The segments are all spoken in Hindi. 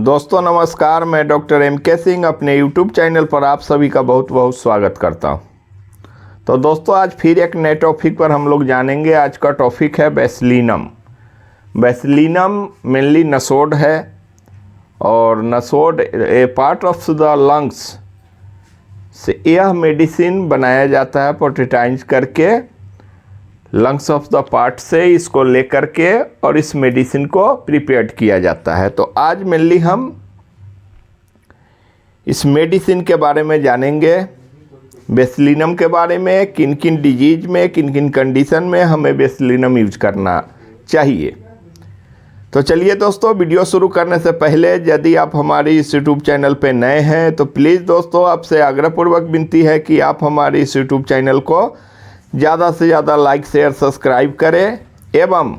दोस्तों नमस्कार, मैं डॉक्टर MK सिंह अपने YouTube चैनल पर आप सभी का बहुत बहुत स्वागत करता हूं। तो दोस्तों आज फिर एक नए टॉपिक पर हम लोग जानेंगे। आज का टॉपिक है बेसिलिनम। बेसिलिनम मेनली नसोड है और नसोड ए पार्ट ऑफ द लंग्स से यह मेडिसिन बनाया जाता है पोर्ट्रेटाइज करके लंग्स ऑफ द पार्ट से इसको लेकर के और इस मेडिसिन को प्रिपेयर किया जाता है। तो आज मेनली हम इस मेडिसिन के बारे में जानेंगे, बेसिलिनम के बारे में, किन किन डिजीज में, किन किन कंडीशन में हमें बेसिलिनम यूज करना चाहिए। तो चलिए दोस्तों, वीडियो शुरू करने से पहले यदि आप हमारे इस यूट्यूब चैनल पे नए हैं तो प्लीज़ दोस्तों आपसे आग्रहपूर्वक विनती है कि आप हमारे इस यूट्यूब चैनल को ज़्यादा से ज़्यादा लाइक शेयर सब्सक्राइब करें एवं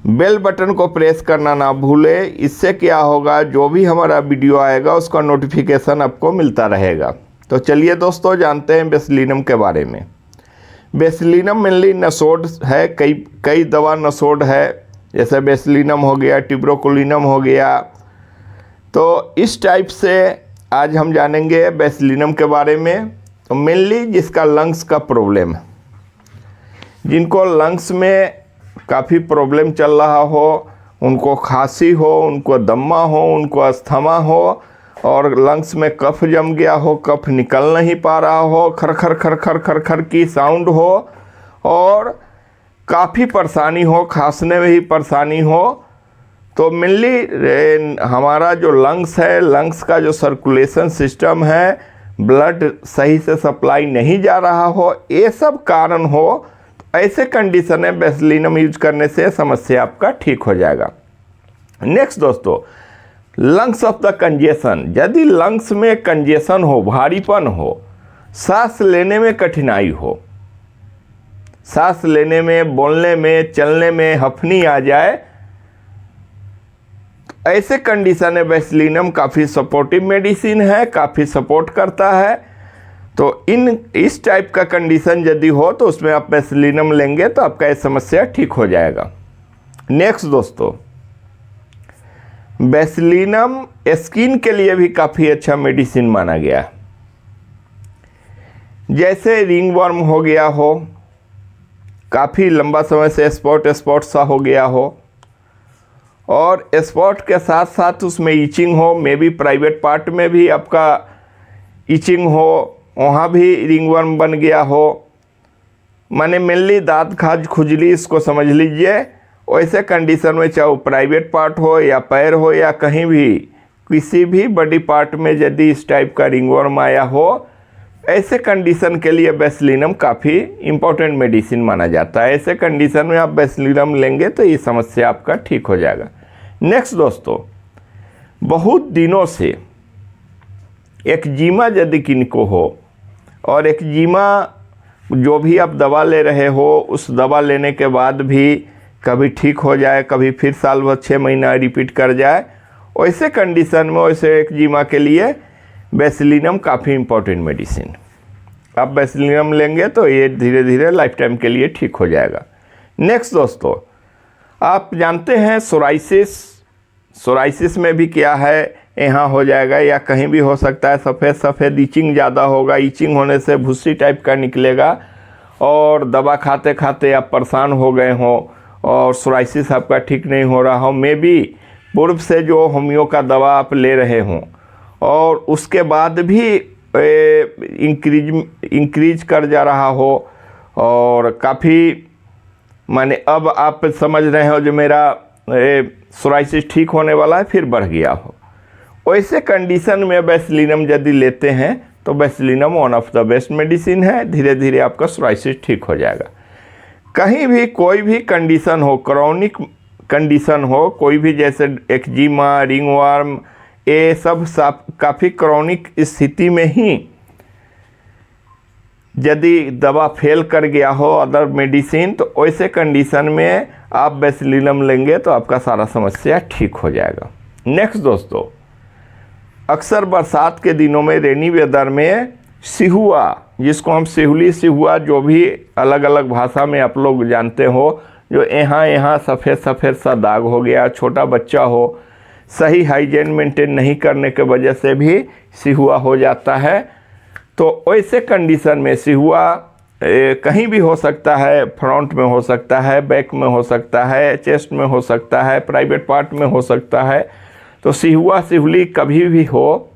बेल बटन को प्रेस करना ना भूलें। इससे क्या होगा, जो भी हमारा वीडियो आएगा उसका नोटिफिकेशन आपको मिलता रहेगा। तो चलिए दोस्तों जानते हैं बेसिलिनम के बारे में। बेसिलिनम मेनली नसोड है, कई दवा नसोड है, जैसे बेसिलिनम हो गया, ट्यूबरकुलिनम हो गया। तो इस टाइप से आज हम जानेंगे बेसिलिनम के बारे में। तो मेनली जिसका लंग्स का प्रॉब्लम है, जिनको लंग्स में काफ़ी प्रॉब्लम चल रहा हो, उनको खांसी हो, उनको दम्मा हो, उनको अस्थमा हो और लंग्स में कफ जम गया हो, कफ निकल नहीं पा रहा हो, खरखर खरखर खरखर की साउंड हो और काफ़ी परेशानी हो, खांसने में ही परेशानी हो, तो मेनली हमारा जो लंग्स है, लंग्स का जो सर्कुलेशन सिस्टम है, ब्लड सही से सप्लाई नहीं जा रहा हो, ये सब कारण हो, ऐसे कंडीशन में बेसिलिनम यूज करने से समस्या आपका ठीक हो जाएगा। नेक्स्ट दोस्तों, लंग्स ऑफ द कंजेशन। यदि लंग्स में कंजेशन हो, भारीपन हो, सांस लेने में कठिनाई हो, सांस लेने में, बोलने में, चलने में हफनी आ जाए, ऐसे कंडीशन में बेसिलिनम काफ़ी सपोर्टिव मेडिसिन है, काफ़ी सपोर्ट करता है। तो इस टाइप का कंडीशन यदि हो तो उसमें आप बेसिलिनम लेंगे तो आपका ये समस्या ठीक हो जाएगा। नेक्स्ट दोस्तों, बेसिलिनम स्किन के लिए भी काफ़ी अच्छा मेडिसिन माना गया है। जैसे रिंगवर्म हो गया हो, काफ़ी लंबा समय से स्पॉट सा हो गया हो और स्पॉट के साथ साथ उसमें ईचिंग हो, मे बी प्राइवेट पार्ट में भी आपका ईचिंग हो, वहाँ भी रिंगवर्म बन गया हो, माने मेनली दांत खाज खुजली इसको समझ लीजिए। वैसे कंडीशन में चाहे प्राइवेट पार्ट हो या पैर हो या कहीं भी किसी भी बॉडी पार्ट में यदि इस टाइप का रिंगवर्म आया हो, ऐसे कंडीशन के लिए बेसिलिनम काफ़ी इम्पोर्टेंट मेडिसिन माना जाता है। ऐसे कंडीशन में आप बेसिलिनम लेंगे तो ये समस्या आपका ठीक हो जाएगा। नेक्स्ट दोस्तों, बहुत दिनों से एक्जिमा यदि किनको हो और एक्जिमा जो भी आप दवा ले रहे हो, उस दवा लेने के बाद भी कभी ठीक हो जाए, कभी फिर साल भर 6 महीना रिपीट कर जाए, वैसे कंडीशन में, वैसे एक्जिमा के लिए बेसिलिनम काफ़ी इम्पोर्टेंट मेडिसिन। आप बेसिलिनम लेंगे तो ये धीरे धीरे लाइफ टाइम के लिए ठीक हो जाएगा। नेक्स्ट दोस्तों, आप जानते हैं सोराइसिस में भी क्या है, यहाँ हो जाएगा या कहीं भी हो सकता है, सफ़ेद सफ़ेद ईचिंग ज़्यादा होगा, ईचिंग होने से भूसी टाइप का निकलेगा और दवा खाते खाते आप परेशान हो गए हो और सोराइसिस आपका ठीक नहीं हो रहा हो, मे बी पूर्व से जो होम्यो का दवा आप ले रहे हों और उसके बाद भी इंक्रीज कर जा रहा हो और काफ़ी माने अब आप समझ रहे हो जो मेरा सोराइसिस ठीक होने वाला है, फिर बढ़ गया हो, वैसे कंडीशन में बेसिलिनम यदि लेते हैं तो bacillinum one of the best medicine है। धीरे धीरे आपका सोराइसिस ठीक हो जाएगा। कहीं भी कोई भी कंडीशन हो, क्रॉनिक कंडीशन हो, कोई भी जैसे एक्जिमा, रिंगवर्म, ये सब काफ़ी क्रॉनिक स्थिति में ही यदि दवा फेल कर गया हो अदर मेडिसिन, तो वैसे कंडीशन में आप बेसिलिनम लेंगे तो आपका सारा समस्या ठीक हो जाएगा। नेक्स्ट दोस्तों, अक्सर बरसात के दिनों में, रेनी वेदर में सिहुआ, जिसको हम सिहुली सिहुआ, जो भी अलग अलग भाषा में आप लोग जानते हो, जो यहाँ सफ़ेद सफ़ेद सा दाग हो गया, छोटा बच्चा हो, सही हाइजीन मेंटेन नहीं करने के वजह से भी सिहुआ हो जाता है। तो वैसे कंडीशन में सिहुआ कहीं भी हो सकता है, फ्रंट में हो सकता है, बैक में हो सकता है, चेस्ट में हो सकता है, प्राइवेट पार्ट में हो सकता है। तो सिहुआ सिहुली कभी भी हो,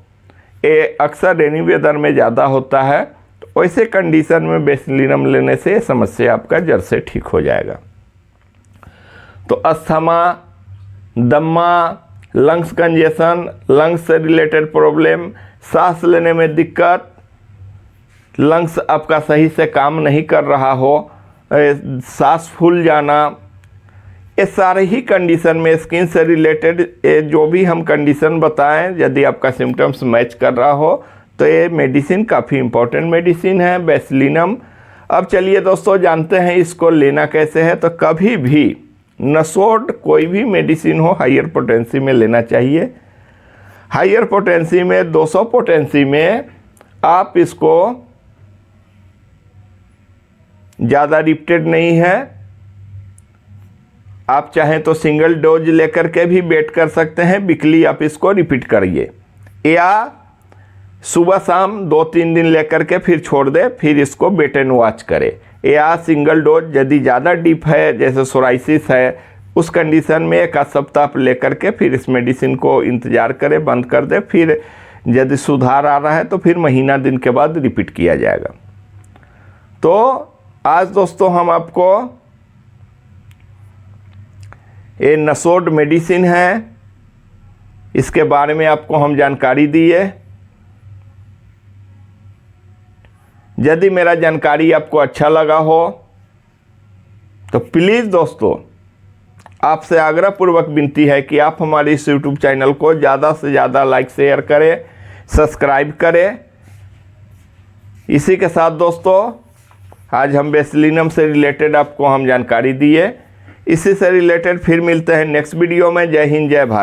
ये अक्सर रेनी वेदर में ज़्यादा होता है। तो वैसे कंडीशन में बेसिलिनम लेने से समस्या आपका जड़ से ठीक हो जाएगा। तो अस्थमा, दम्मा, लंग्स कंजेशन, लंग्स से रिलेटेड प्रॉब्लम, सांस लेने में दिक्कत, लंग्स आपका सही से काम नहीं कर रहा हो, सांस फूल जाना, ये सारे ही कंडीशन में स्किन से रिलेटेड जो भी हम कंडीशन बताएं, यदि आपका सिम्टम्स मैच कर रहा हो तो ये मेडिसिन काफ़ी इम्पोर्टेंट मेडिसिन है बेसिलिनम। अब चलिए दोस्तों जानते हैं इसको लेना कैसे है। तो कभी भी नसोड कोई भी मेडिसिन हो हायर पोटेंसी में लेना चाहिए। हायर पोटेंसी में 200 पोटेंसी में आप इसको, ज़्यादा रिपीटेड नहीं है, आप चाहें तो सिंगल डोज लेकर के भी वेट कर सकते हैं, वीकली आप इसको रिपीट करिए, या सुबह शाम 2-3 दिन लेकर के फिर छोड़ दे, फिर इसको वेट एंड वॉच करें। या सिंगल डोज यदि ज़्यादा डीप है, जैसे सोराइसिस है, उस कंडीशन में 1 सप्ताह लेकर के फिर इस मेडिसिन को इंतज़ार करें, बंद कर दे। फिर यदि सुधार आ रहा है तो फिर महीना दिन के बाद रिपीट किया जाएगा। तो आज दोस्तों हम आपको ये नसोड मेडिसिन है, इसके बारे में आपको हम जानकारी दिए। यदि मेरा जानकारी आपको अच्छा लगा हो तो प्लीज़ दोस्तों आपसे आग्रहपूर्वक विनती है कि आप हमारे इस YouTube चैनल को ज़्यादा से ज़्यादा लाइक शेयर करें, सब्सक्राइब करें। इसी के साथ दोस्तों आज हम बेसिलिनम से रिलेटेड आपको हम जानकारी दिए। इसी से रिलेटेड फिर मिलते हैं नेक्स्ट वीडियो में। जय हिंद, जय भारत।